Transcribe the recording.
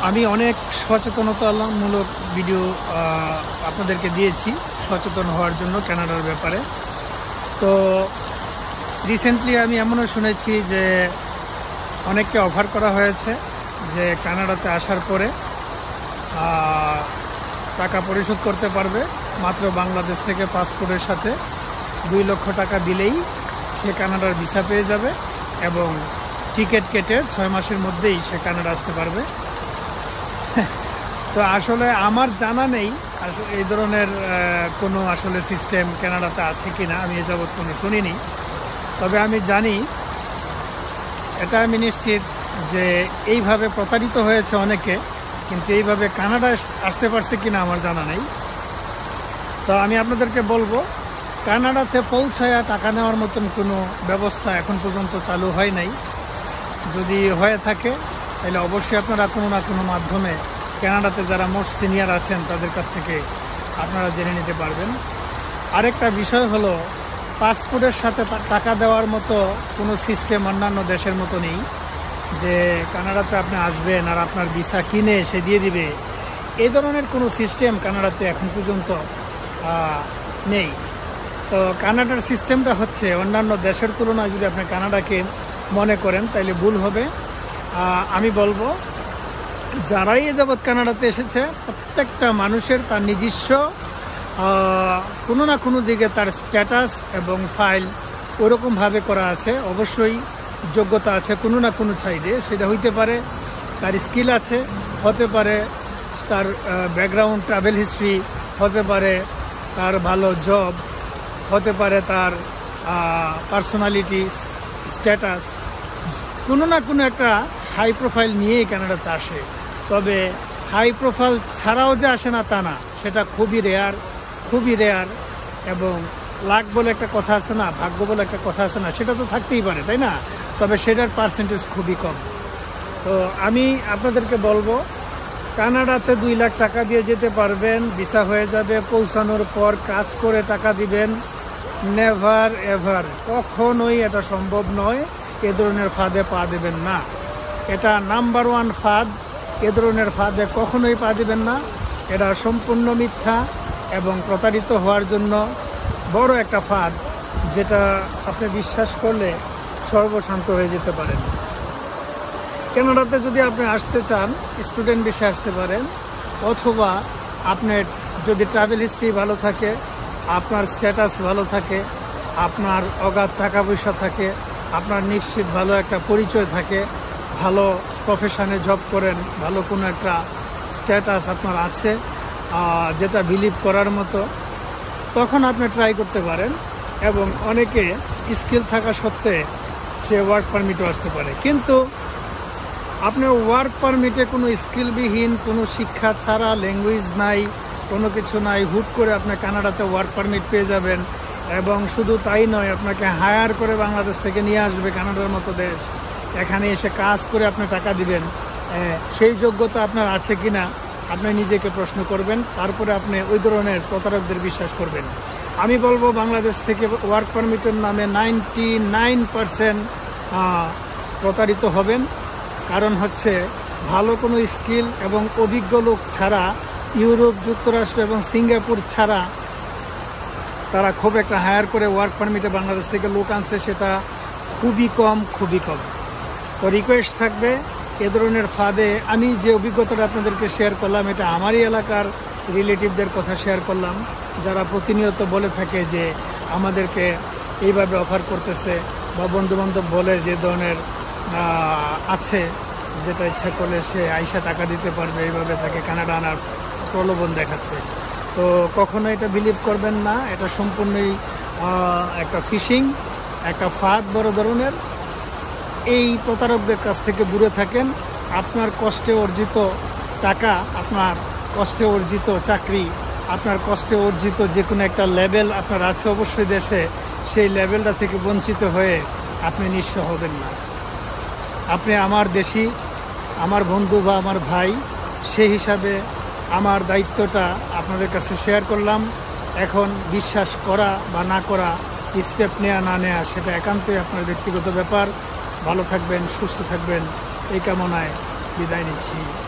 আমি অনেক সচেতনতামূলক ভিডিও আপনাদেরকে দিয়েছি সচেতন হওয়ার জন্য কানাডার ব্যাপারে। তো রিসেন্টলি আমি এমনও শুনেছি যে অনেককে অফার করা হয়েছে যে কানাডাতে আসার পরে টাকা পরিশোধ করতে পারবে মাত্র বাংলাদেশ থেকে পাসপোর্টের সাথে 2 লক্ষ টাকা দিলেই সে কানাডার ভিসা পেয়ে যাবে এবং টিকিট কেটে 6 মাসের মধ্যেই সে কানাডা আসতে পারবে। তো আসলে আমার জানা নেই এই ধরনের কোনো আসলে সিস্টেম কানাডাতে আছে কি না, আমি এ যাবৎ কোনো শুনিনি। তবে আমি জানি, এটা আমি নিশ্চিত যে এইভাবে প্রতারিত হয়েছে অনেকে, কিন্তু এইভাবে কানাডা আসতে পারছে কিনা আমার জানা নেই। তো আমি আপনাদেরকে বলবো, কানাডাতে পৌঁছায় টাকা নেওয়ার মতন কোনো ব্যবস্থা এখন পর্যন্ত চালু হয় নাই। যদি হয়ে থাকে তাহলে অবশ্যই আপনারা কোনো না কোনো মাধ্যমে কানাডাতে যারা মোস্ট সিনিয়র আছেন তাদের কাছ থেকে আপনারা জেনে নিতে পারবেন। আরেকটা বিষয় হলো, পাসপোর্টের সাথে টাকা দেওয়ার মতো কোনো সিস্টেম অন্যান্য দেশের মতো নেই যে কানাডাতে আপনি আসবেন আর আপনার ভিসা কিনে সে দিয়ে দিবে। এই ধরনের কোনো সিস্টেম কানাডাতে এখন পর্যন্ত নেই। তো কানাডার সিস্টেমটা হচ্ছে অন্যান্য দেশের তুলনায় যদি আপনি কানাডাকে মনে করেন তাইলে ভুল হবে। আমি বলবো, যারাই এ যাবৎ কানাডাতে এসেছে প্রত্যেকটা মানুষের তার নিজস্ব কোনো না কোনো দিকে তার স্ট্যাটাস এবং ফাইল ওরকমভাবে করা আছে। অবশ্যই যোগ্যতা আছে কোনো না কোনো সাইডে, সেটা হইতে পারে তার স্কিল আছে, হতে পারে তার ব্যাকগ্রাউন্ড ট্রাভেল হিস্ট্রি, হতে পারে তার ভালো জব, হতে পারে তার পার্সোনালিটি স্ট্যাটাস, কোনো না কোনো একটা হাই প্রোফাইল নিয়েই কানাডাতে আসে। তবে হাই প্রোফাইল ছাড়াও যে আসে না তা না, সেটা খুবই রেয়ার। এবং লাক বলে একটা কথা আছে না, ভাগ্য বলে একটা কথা আছে না, সেটা তো থাকতেই পারে, তাই না? তবে সেটার পার্সেন্টেজ খুবই কম। তো আমি আপনাদেরকে বলবো, কানাডাতে 2 লাখ টাকা দিয়ে যেতে পারবেন, ভিসা হয়ে যাবে, পৌঁছানোর পর কাজ করে টাকা দিবেন। নেভার এভার, কখনোই এটা সম্ভব নয়। এ ধরনের ফাঁদে পা দেবেন না, এটা নাম্বার 1 ফাঁদ। এ ধরনের ফাঁদে কখনোই পা দিবেন না, এটা সম্পূর্ণ মিথ্যা এবং প্রতারিত হওয়ার জন্য বড় একটা ফাঁদ, যেটা আপনি বিশ্বাস করলে সর্বশান্ত হয়ে যেতে পারেন। কানাডাতে যদি আপনি আসতে চান, স্টুডেন্ট ভিসা আসতে পারেন, অথবা আপনার যদি ট্রাভেল হিস্ট্রি ভালো থাকে, আপনার স্ট্যাটাস ভালো থাকে, আপনার অগাধ টাকা পয়সা থাকে, আপনার নিশ্চিত ভালো একটা পরিচয় থাকে, ভালো প্রফেশনে জব করেন, ভালো কোনো একটা স্ট্যাটাস আপনার আছে যেটা বিলিভ করার মতো, তখন আপনি ট্রাই করতে পারেন। এবং অনেকে স্কিল থাকা সত্ত্বে সে ওয়ার্ক পারমিটও আসতে পারে। কিন্তু আপনার ওয়ার্ক পারমিটে কোনো স্কিলবিহীন, কোনো শিক্ষা ছাড়া, ল্যাঙ্গুয়েজ নাই, কোনো কিছু নাই, হুট করে আপনি কানাডাতে ওয়ার্ক পারমিট পেয়ে যাবেন। এবং শুধু তাই নয়, আপনাকে হায়ার করে বাংলাদেশ থেকে নিয়ে আসবে কানাডার মতো দেশ, এখানে এসে কাজ করে আপনি টাকা দিবেন। সেই যোগ্যতা আপনার আছে কি না আপনি নিজেকে প্রশ্ন করবেন, তারপরে আপনি ওই ধরনের প্রতারকদের বিশ্বাস করবেন। আমি বলবো, বাংলাদেশ থেকে ওয়ার্ক পারমিটের নামে 99% প্রতারিত হবেন। কারণ হচ্ছে, ভালো কোনো স্কিল এবং অভিজ্ঞ লোক ছাড়া, ইউরোপ, যুক্তরাষ্ট্র এবং সিঙ্গাপুর ছাড়া তারা খুব একটা হায়ার করে ওয়ার্ক পারমিটে বাংলাদেশ থেকে লোক আনছে, সেটা খুবই কম। তো রিকোয়েস্ট থাকবে, এ ধরনের ফাঁদে, আমি যে অভিজ্ঞতাটা আপনাদেরকে শেয়ার করলাম, এটা আমারই এলাকার রিলেটিভদের কথা শেয়ার করলাম, যারা প্রতিনিয়ত বলে থাকে যে আমাদেরকে এইভাবে অফার করতেছে, বা বন্ধুবান্ধব বলে যে ধরনের আছে, যেটা ইচ্ছা করলে সে আইসা টাকা দিতে পারবে, এইভাবে তাকে কানাডা আনার প্রলোভন দেখাচ্ছে। তো কখনো এটা বিলিভ করবেন না, এটা সম্পূর্ণই একটা ফিশিং, একটা ফাঁদ বড় ধরনের। এই প্রতারকদের কাছ থেকে দূরে থাকেন। আপনার কষ্টে অর্জিত টাকা, আপনার কষ্টে অর্জিত চাকরি, আপনার কষ্টে অর্জিত যে কোনো একটা লেভেল আপনার আছে অবশ্যই দেশে, সেই লেভেলটা থেকে বঞ্চিত হয়ে আপনি নিঃস্ব হবেন না। আপনি আমার দেশি, আমার বন্ধু বা আমার ভাই, সেই হিসাবে আমার দায়িত্বটা আপনাদের কাছে শেয়ার করলাম। এখন বিশ্বাস করা বা না করা, স্টেপ নেওয়া না নেওয়া, সেটা একান্তই আপনার ব্যক্তিগত ব্যাপার। ভালো থাকবেন, সুস্থ থাকবেন, এই কামনায় বিদায় নিচ্ছি।